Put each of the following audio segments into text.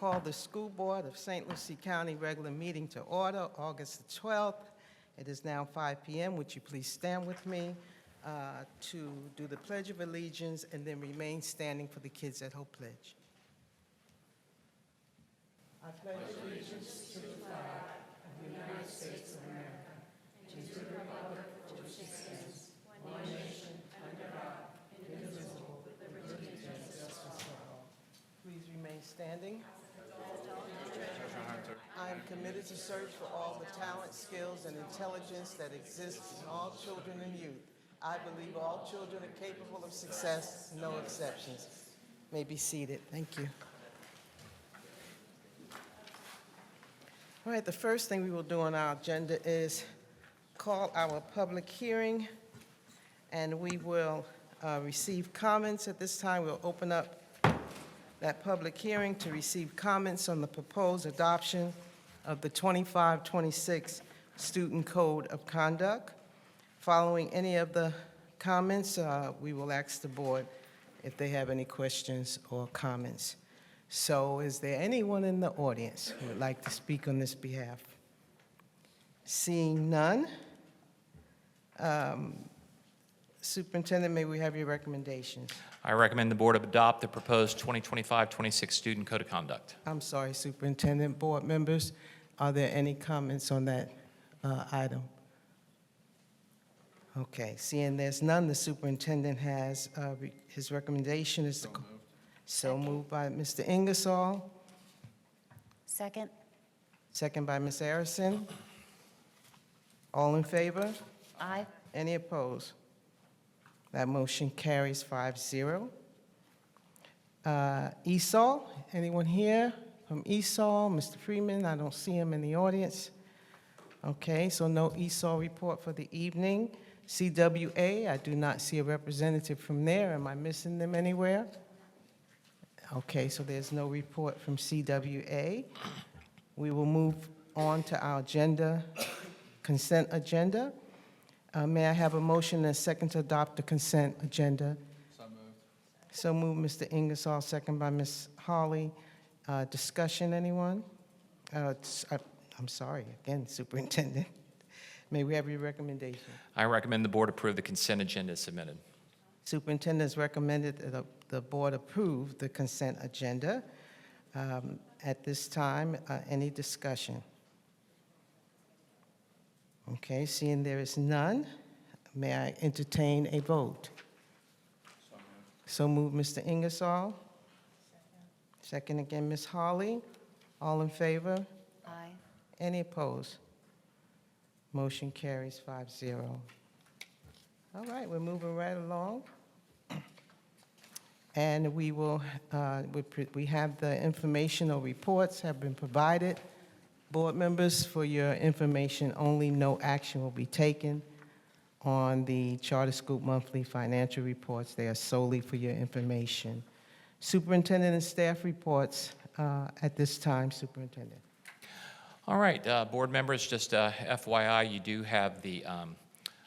call the School Board of St. Lucie County regular meeting to order, August the 12th. It is now 5 p.m. Would you please stand with me to do the Pledge of Allegiance and then remain standing for the Kids at Hope Pledge. I pledge allegiance to the flag of the United States of America and to the republic for which it stands, one nation, under God, indivisible, with liberty and justice for all. Please remain standing. I am committed to search for all the talent, skills, and intelligence that exists in all children and youth. I believe all children are capable of success, no exceptions. You may be seated. Thank you. All right, the first thing we will do on our agenda is call our public hearing, and we will receive comments at this time. We'll open up that public hearing to receive comments on the proposed adoption of the 25-26 Student Code of Conduct. Following any of the comments, we will ask the board if they have any questions or comments. So is there anyone in the audience who would like to speak on this behalf? Seeing none, Superintendent, may we have your recommendations? I recommend the board adopt the proposed 2025-26 Student Code of Conduct. I'm sorry, Superintendent. Board members, are there any comments on that item? Okay, seeing there's none, the superintendent has his recommendation is so moved by Mr. Ingersoll. Second. Second by Ms. Harrison. All in favor? Aye. Any opposed? That motion carries 5-0. ESOL, anyone here from ESOL? Mr. Freeman, I don't see him in the audience. Okay, so no ESOL report for the evening. CWA, I do not see a representative from there. Am I missing them anywhere? Okay, so there's no report from CWA. We will move on to our consent agenda. May I have a motion and a second to adopt the consent agenda? So moved. So moved, Mr. Ingersoll, second by Ms. Hawley. Discussion, anyone? I'm sorry, again, Superintendent. May we have your recommendation? I recommend the board approve the consent agenda as submitted. Superintendent has recommended that the board approve the consent agenda. At this time, any discussion? Okay, seeing there is none, may I entertain a vote? So moved, Mr. Ingersoll. Second again, Ms. Hawley. All in favor? Aye. Any opposed? Motion carries 5-0. All right, we're moving right along. And we will, we have the informational reports have been provided. Board members, for your information only, no action will be taken on the Charter School monthly financial reports. They are solely for your information. Superintendent and staff reports at this time, Superintendent. All right, board members, just FYI, you do have the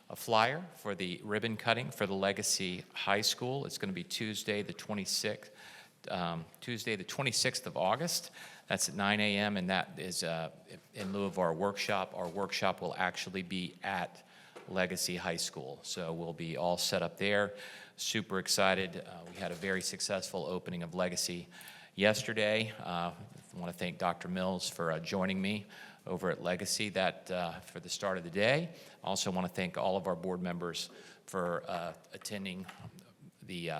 a flyer for the ribbon cutting for the Legacy High School. It's going to be Tuesday the 26th of August. That's at 9 a.m., and that is in lieu of our workshop. Our workshop will actually be at Legacy High School, so we'll be all set up there. Super excited. We had a very successful opening of Legacy yesterday. I want to thank Dr. Mills for joining me over at Legacy for the start of the day. I also want to thank all of our board members for attending the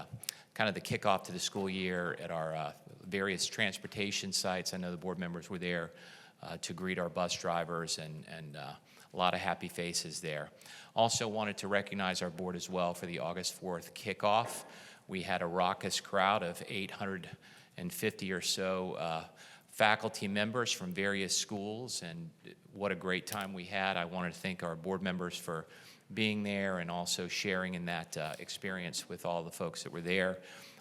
kind of the kickoff to the school year at our various transportation sites. I know the board members were there to greet our bus drivers, and a lot of happy faces there. Also wanted to recognize our board as well for the August 4th kickoff. We had a raucous crowd of 850 or so faculty members from various schools, and what a great time we had. I wanted to thank our board members for being there and also sharing in that experience with all the folks that were there.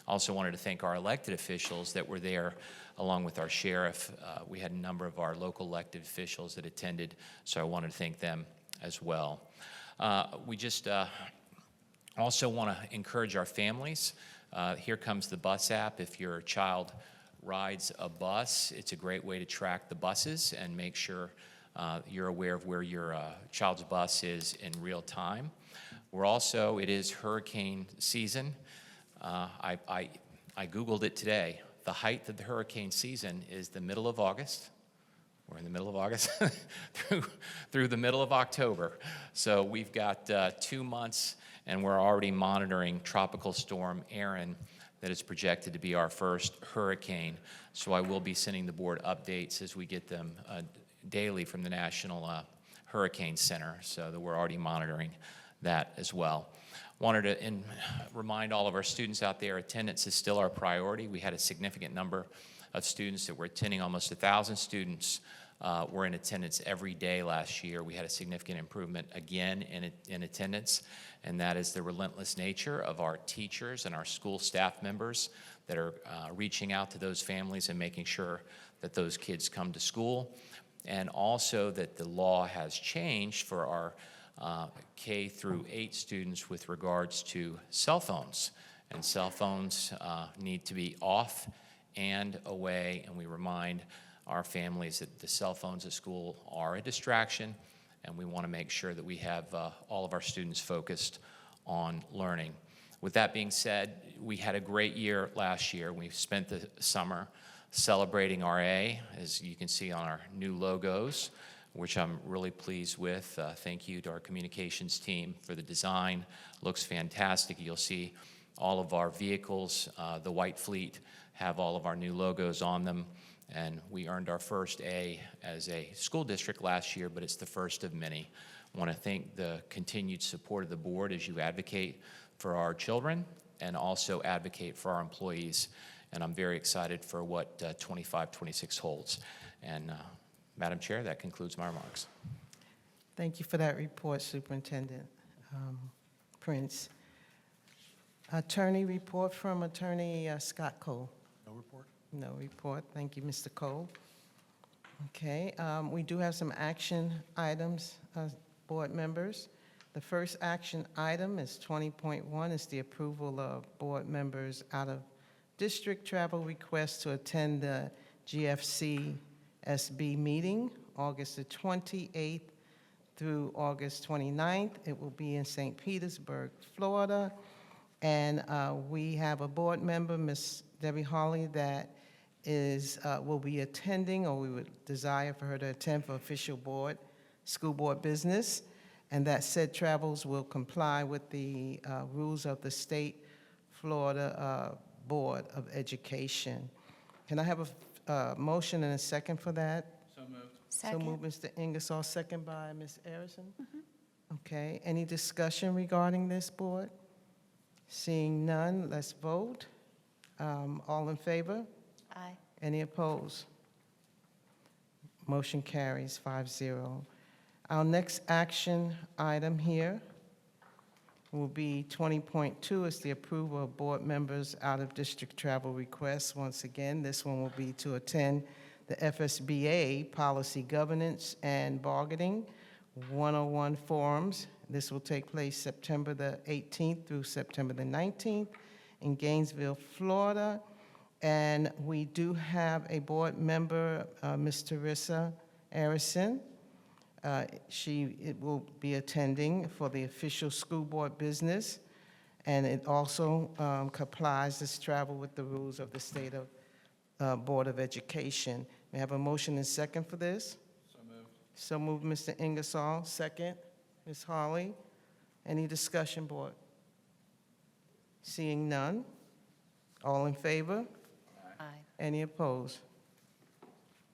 Also wanted to thank our elected officials that were there, along with our sheriff. We had a number of our local elected officials that attended, so I wanted to thank them as well. We just also want to encourage our families. Here comes the bus app. If your child rides a bus, it's a great way to track the buses and make sure you're aware of where your child's bus is in real time. It is hurricane season. I Googled it today. The height of the hurricane season is the middle of August. We're in the middle of August through the middle of October. So we've got 2 months, and we're already monitoring Tropical Storm Erin that is projected to be our first hurricane. So I will be sending the board updates as we get them daily from the National Hurricane Center, so that we're already monitoring that as well. Wanted to remind all of our students out there, attendance is still our priority. We had a significant number of students that were attending. Almost 1,000 students were in attendance every day last year. We had a significant improvement again in attendance, and that is the relentless nature of our teachers and our school staff members that are reaching out to those families and making sure that those kids come to school. And also that the law has changed for our K through 8 students with regards to cell phones. And cell phones need to be off and away, and we remind our families that the cell phones at school are a distraction, and we want to make sure that we have all of our students focused on learning. With that being said, we had a great year last year. We spent the summer celebrating RA, as you can see on our new logos, which I'm really pleased with. Thank you to our communications team for the design. Looks fantastic. You'll see all of our vehicles, the white fleet, have all of our new logos on them. And we earned our first A as a school district last year, but it's the first of many. I want to thank the continued support of the board as you advocate for our children and also advocate for our employees. And I'm very excited for what 25-26 holds. And Madam Chair, that concludes my remarks. Thank you for that report, Superintendent Prince. Attorney report from Attorney Scott Cole. No report. No report. Thank you, Mr. Cole. Okay, we do have some action items, board members. The first action item is 20.1, is the approval of board members out of district travel requests to attend the GFCSB meeting, August the 28th through August 29th. It will be in St. Petersburg, Florida. And we have a board member, Ms. Debbie Hawley, that will be attending, or we would desire for her to attend for official board, school board business, and that said travels will comply with the rules of the state Florida Board of Education. Can I have a motion and a second for that? So moved. Second. So moved, Mr. Ingersoll, second by Ms. Harrison. Okay, any discussion regarding this, board? Seeing none, let's vote. All in favor? Aye. Any opposed? Motion carries 5-0. Our next action item here will be 20.2, is the approval of board members out-of-district travel requests. Once again, this one will be to attend the FSBA Policy Governance and Bargaining 101 forums. This will take place September the 18th through September the 19th in Gainesville, Florida. And we do have a board member, Ms. Teresa Harrison. It will be attending for the official school board business, and it also complies this travel with the rules of the state of Board of Education. May I have a motion and second for this? So moved. So moved, Mr. Ingersoll. Second, Ms. Hawley. Any discussion, board? Seeing none. All in favor? Aye. Any opposed?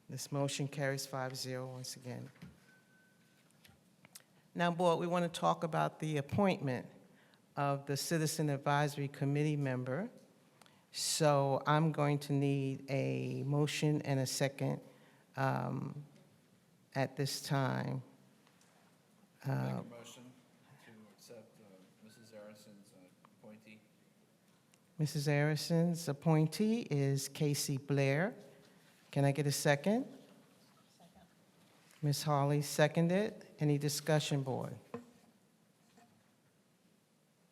This motion carries 5-0 once again. Now, board, we want to talk about the appointment of the Citizen Advisory Committee member. So I'm going to need a motion and a second at this time. Make a motion to accept Mrs. Harrison's appointee. Mrs. Harrison's appointee is Casey Blair. Can I get a second? Second. Ms. Hawley seconded. Any discussion, board?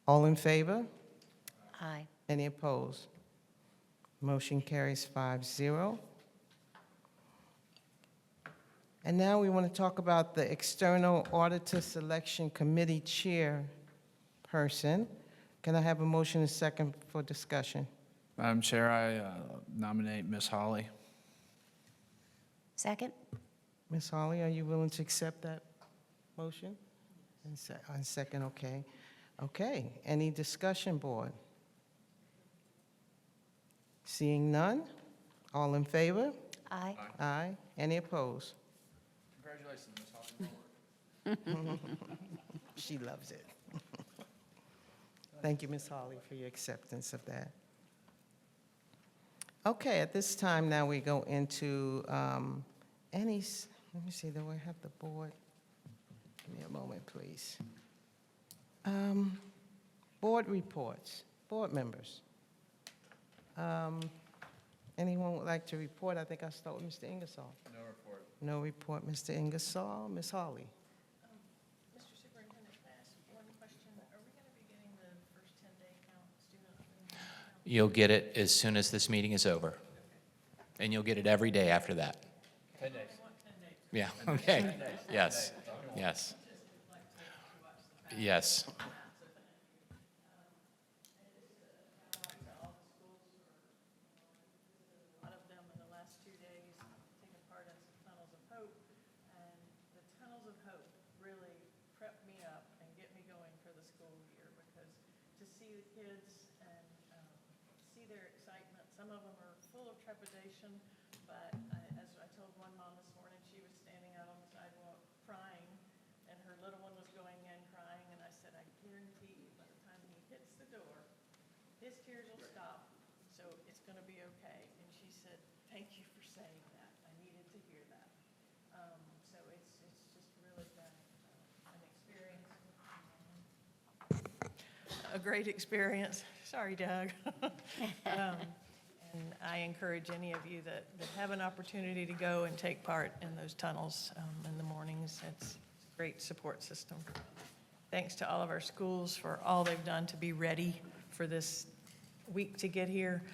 All in favor? Aye. Any opposed? Motion carries 5-0. And now we want to talk about the External Auditor Selection Committee Chairperson. Can I have a motion and second for discussion? Madam Chair, I nominate Ms. Holly. Second? Ms. Hawley, are you willing to accept that motion? And second, okay. Okay, any discussion, board? Seeing none, all in favor? Aye. Aye. Any opposed? Congratulations, Ms. Holly. She loves it. Thank you, Ms. Hawley, for your acceptance of that. Okay, at this time now we go into let me see, do I have the board? Give me a moment, please. Board reports, board members. Anyone would like to report? I think I'll start with Mr. Ingersoll. No report. No report, Mr. Ingersoll. Ms. Hawley? Mr. Superintendent, can I ask one question? Are we going to be getting the first 10-day count, student count? You'll get it as soon as this meeting is over. And you'll get it every day after that. 10 days. Yeah, okay. Yes, yes. Yes. A lot of them in the last 2 days taking part in some Tunnels of Hope. And the Tunnels of Hope really prep me up and get me going for the school year, because to see the kids and see their excitement, some of them are full of trepidation, but as I told one mom this morning, she was standing out on the sidewalk crying, and her little one was going in crying, and I said, I guarantee you, by the time he hits the door, his tears will stop, so it's going to be okay. And she said, thank you for saying that. I needed to hear that. So it's just really been an experience. A great experience. Sorry, Doug. And I encourage any of you that have an opportunity to go and take part in those tunnels in the mornings. It's a great support system. Thanks to all of our schools for all they've done to be ready for this week to get here.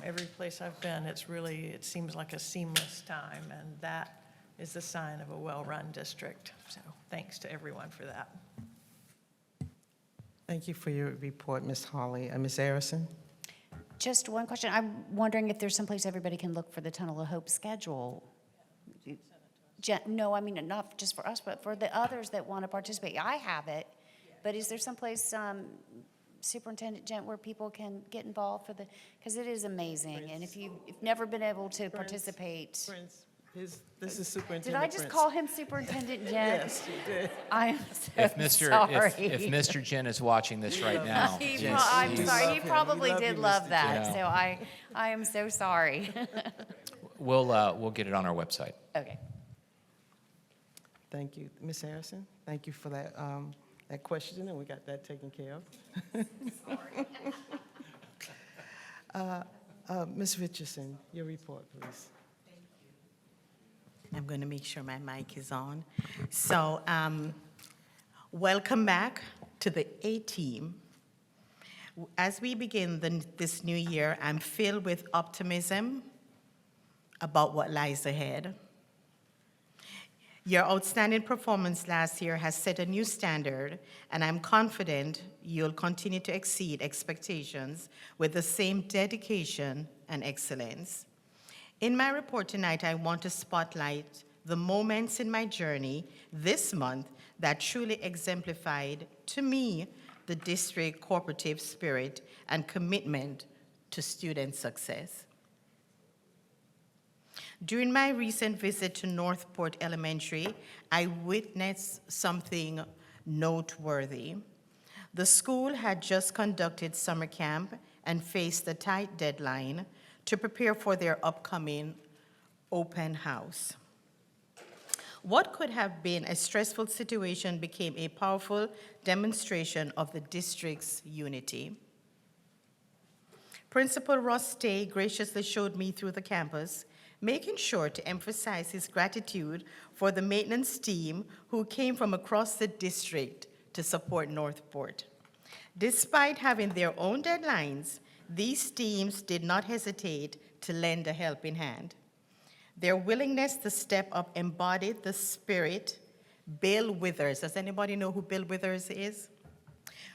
Every place I've been, it seems like a seamless time, and that is the sign of a well-run district. So thanks to everyone for that. Thank you for your report, Ms. Hawley. Ms. Harrison? Just one question. I'm wondering if there's someplace everybody can look for the Tunnel of Hope schedule. No, I mean, not just for us, but for the others that want to participate. I have it, but is there someplace, Superintendent Gent, where people can get involved for the, because it is amazing. And if you've never been able to participate. Prince, this is Superintendent Did I just Prince. call him Superintendent Gent? Yes, you did. I am so If Mr. sorry. If Mr. Jen is watching this right now, I'm We sorry, love he him. probably We love did you, love Mr. that, Jen. so I am so sorry. we'll get it on our website. Okay. Thank you. Ms. Harrison, thank you for that, that question, and we got that taken care of. Ms. Richardson, your report, please. I'm going to make sure my mic is on. So, welcome back to the A-Team. As we begin this new year, I'm filled with optimism about what lies ahead. Your outstanding performance last year has set a new standard, and I'm confident you'll continue to exceed expectations with the same dedication and excellence. In my report tonight, I want to spotlight the moments in my journey this month that truly exemplified, to me, the district cooperative spirit and commitment to student success. During my recent visit to Northport Elementary, I witnessed something noteworthy. The school had just conducted summer camp and faced a tight deadline to prepare for their upcoming open house. What could have been a stressful situation became a powerful demonstration of the district's unity. Principal Ross Day graciously showed me through the campus, making sure to emphasize his gratitude for the maintenance team who came from across the district to support Northport. Despite having their own deadlines, these teams did not hesitate to lend a helping hand. Their willingness to step up embodied the spirit. Bill Withers, does anybody know who Bill Withers is?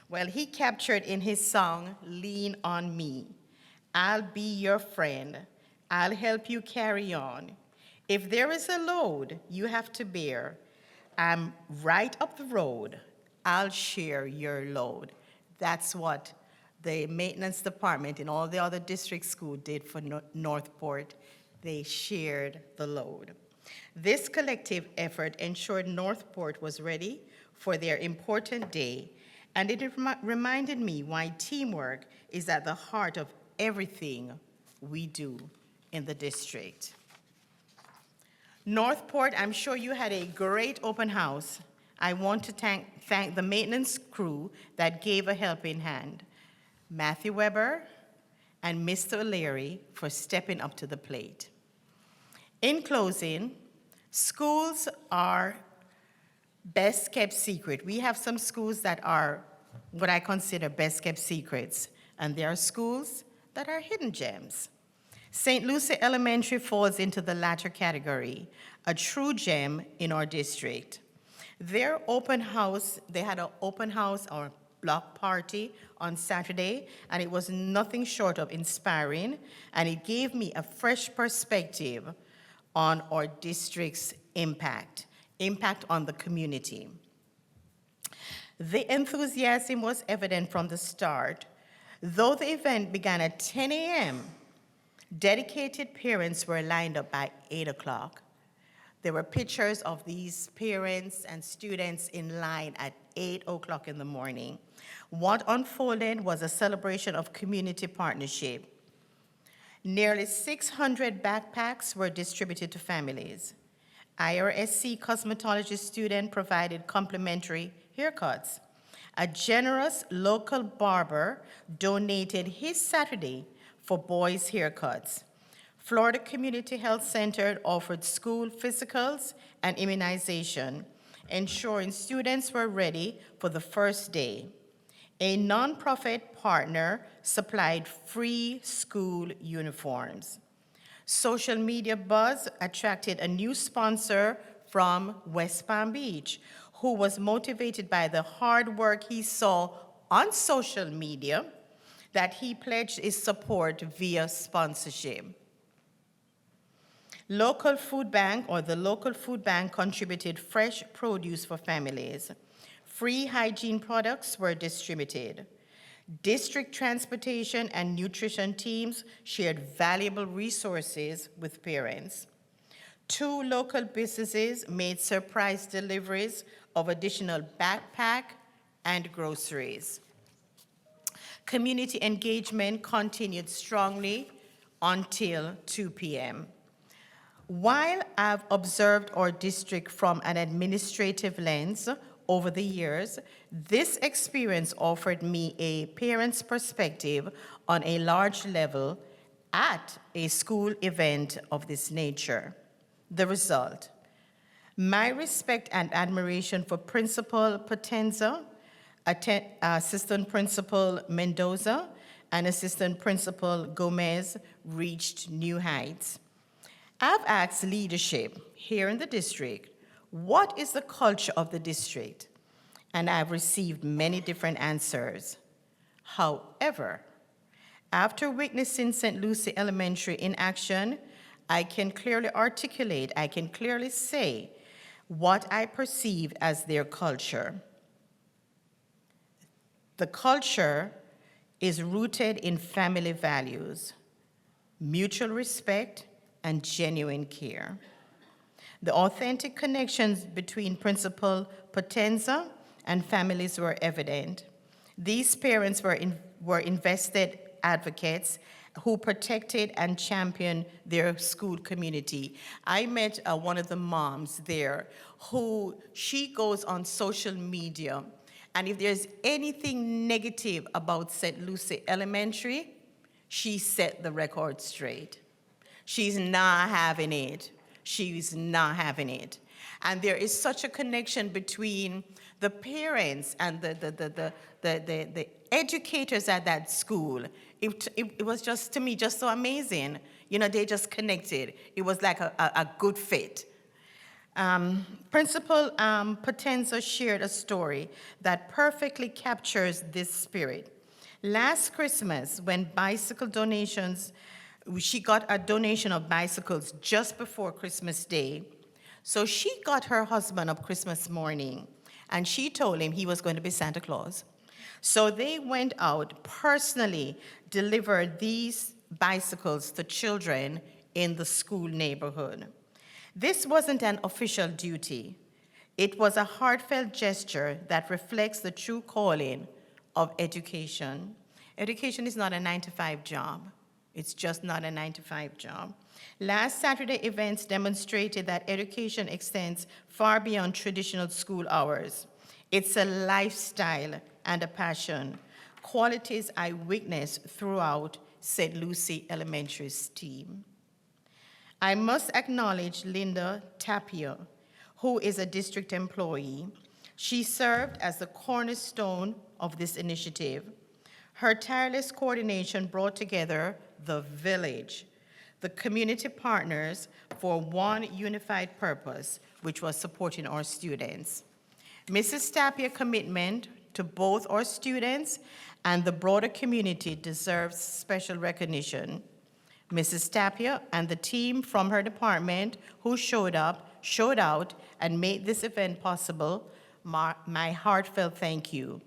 Well, he captured in his song, Lean on Me. I'll be your friend. I'll help you carry on. If there is a load you have to bear, I'm right up the road. I'll share your load. That's what the maintenance department in all the other district schools did for Northport. They shared the load. This collective effort ensured Northport was ready for their important day, and it reminded me why teamwork is at the heart of everything we do in the district. Northport, I'm sure you had a great open house. I want to thank the maintenance crew that gave a helping hand, Matthew Weber and Mr. O'Leary for stepping up to the plate. In closing, schools are best kept secret. We have some schools that are what I consider best kept secrets, and there are schools that are hidden gems. St. Lucie Elementary falls into the latter category, a true gem in our district. Their open house, they had an open house or block party on Saturday, and it was nothing short of inspiring, and it gave me a fresh perspective on our district's impact on the community. The enthusiasm was evident from the start. Though the event began at 10 a.m., dedicated parents were lined up by 8 o'clock. There were pictures of these parents and students in line at 8 o'clock in the morning. What unfolded was a celebration of community partnership. Nearly 600 backpacks were distributed to families. IRSC cosmetology student provided complimentary haircuts. A generous local barber donated his Saturday for boys' haircuts. Florida Community Health Center offered school physicals and immunization, ensuring students were ready for the first day. A nonprofit partner supplied free school uniforms. Social media buzz attracted a new sponsor from West Palm Beach, who was motivated by the hard work he saw on social media that he pledged his support via sponsorship. The local food bank contributed fresh produce for families. Free hygiene products were distributed. District transportation and nutrition teams shared valuable resources with parents. 2 local businesses made surprise deliveries of additional backpack and groceries. Community engagement continued strongly until 2 p.m. While I've observed our district from an administrative lens over the years, this experience offered me a parent's perspective on a large level at a school event of this nature. The result: my respect and admiration for Principal Potenza, Assistant Principal Mendoza, and Assistant Principal Gomez reached new heights. I've asked leadership here in the district, what is the culture of the district? And I've received many different answers. However, after witnessing St. Lucie Elementary in action, I can clearly say what I perceive as their culture. The culture is rooted in family values, mutual respect, and genuine care. The authentic connections between Principal Potenza and families were evident. These parents were invested advocates who protected and championed their school community. I met one of the moms there she goes on social media, and if there's anything negative about St. Lucie Elementary, she set the record straight. She's not having it. She's not having it. And there is such a connection between the parents and the educators at that school, it was just, to me, just so amazing. You know, they just connected. It was like a good fit. Principal Potenza shared a story that perfectly captures this spirit. Last Christmas, when bicycle donations, she got a donation of bicycles just before Christmas Day. So she got her husband up Christmas morning, and she told him he was going to be Santa Claus. So they went out, personally delivered these bicycles to children in the school neighborhood. This wasn't an official duty. It was a heartfelt gesture that reflects the true calling of education. Education is not a 9-to-5 job. It's just not a 9-to-5 job. Last Saturday events demonstrated that education extends far beyond traditional school hours. It's a lifestyle and a passion, qualities I witnessed throughout St. Lucie Elementary's team. I must acknowledge Linda Tapia, who is a district employee. She served as the cornerstone of this initiative. Her tireless coordination brought together the village, the community partners, for one unified purpose, which was supporting our students. Mrs. Tapia's commitment to both our students and the broader community deserves special recognition. Mrs. Tapia and the team from her department who showed out, and made this event possible, my heartfelt thank you.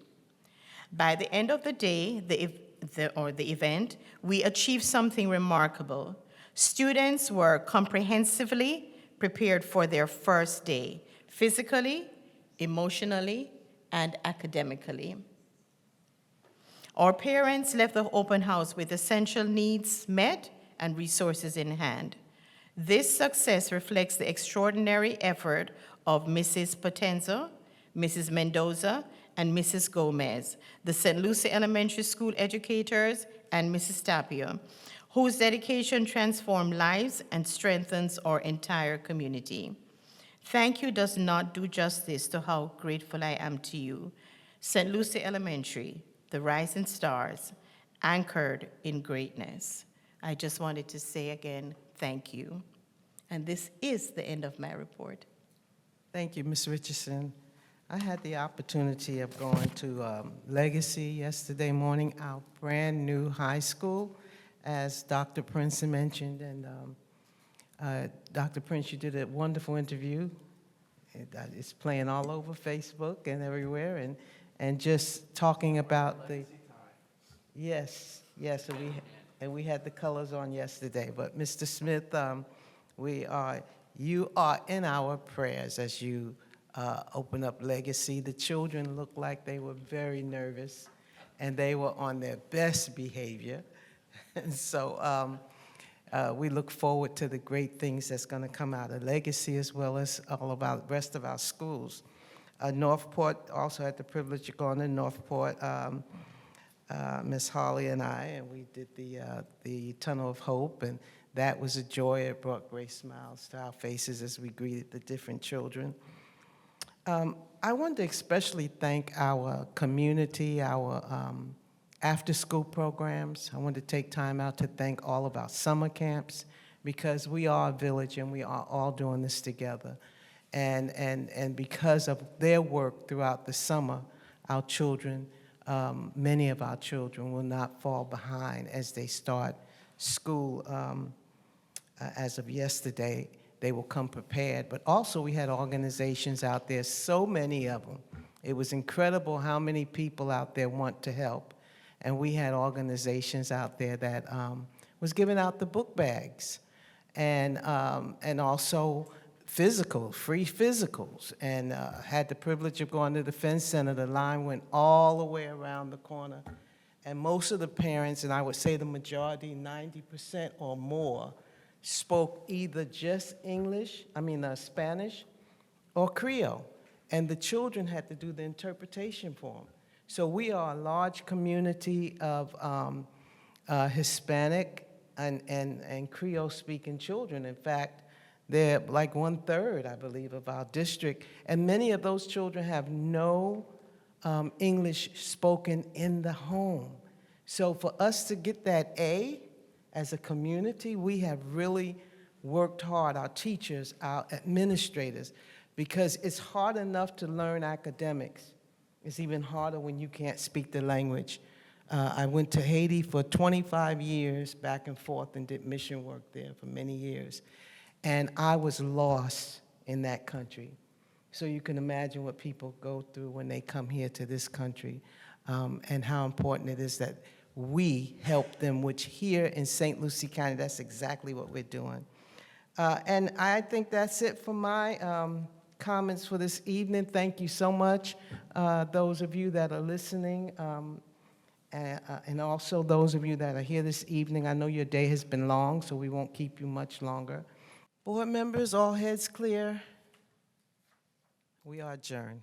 By the end of the day, the event, we achieved something remarkable. Students were comprehensively prepared for their first day, physically, emotionally, and academically. Our parents left the open house with essential needs met and resources in hand. This success reflects the extraordinary effort of Mrs. Potenza, Mrs. Mendoza, and Mrs. Gomez, the St. Lucie Elementary School educators, and Mrs. Tapia, whose dedication transformed lives and strengthens our entire community. Thank you does not do justice to how grateful I am to you. St. Lucie Elementary, the rising stars, anchored in greatness. I just wanted to say again, thank you. And this is the end of my report. Thank you, Ms. Richardson. I had the opportunity of going to Legacy yesterday morning, our brand-new high school, as Dr. Prince mentioned. And Dr. Prince, you did a wonderful interview. It's playing all over Facebook and everywhere, and just talking about the... Yes, and we had the colors on yesterday. But Mr. Smith, you are in our prayers as you open up Legacy. The children looked like they were very nervous, and they were on their best behavior. And so we look forward to the great things that's going to come out of Legacy, as well as all about the rest of our schools. Northport also had the privilege of going to Northport. Miss Holly and I, and we did the Tunnel of Hope, and that was a joy. It brought great smiles to our faces as we greeted the different children. I wanted to especially thank our community, our after-school programs. I wanted to take time out to thank all of our summer camps, because we are a village and we are all doing this together. And because of their work throughout the summer, our children, many of our children will not fall behind as they start school. As of yesterday, they will come prepared. But also we had organizations out there, so many of them. It was incredible how many people out there want to help. And we had organizations out there that was giving out the book bags, and also free physicals, and had the privilege of going to the Fence Center. The line went all the way around the corner. And most of the parents, and I would say the majority, 90% or more, spoke either just Spanish or Creole. And the children had to do the interpretation for them. So we are a large community of Hispanic and Creole-speaking children. In fact, they're like 1/3, I believe, of our district. And many of those children have no English spoken in the home. So for us to get that A as a community, we have really worked hard, our teachers, our administrators, because it's hard enough to learn academics. It's even harder when you can't speak the language. I went to Haiti for 25 years, back and forth, and did mission work there for many years. And I was lost in that country. So you can imagine what people go through when they come here to this country, and how important it is that we help them, which here in St. Lucie County, that's exactly what we're doing. And I think that's it for my comments for this evening. Thank you so much, those of you that are listening, and also those of you that are here this evening. I know your day has been long, so we won't keep you much longer. Board members, all heads clear. We are adjourned.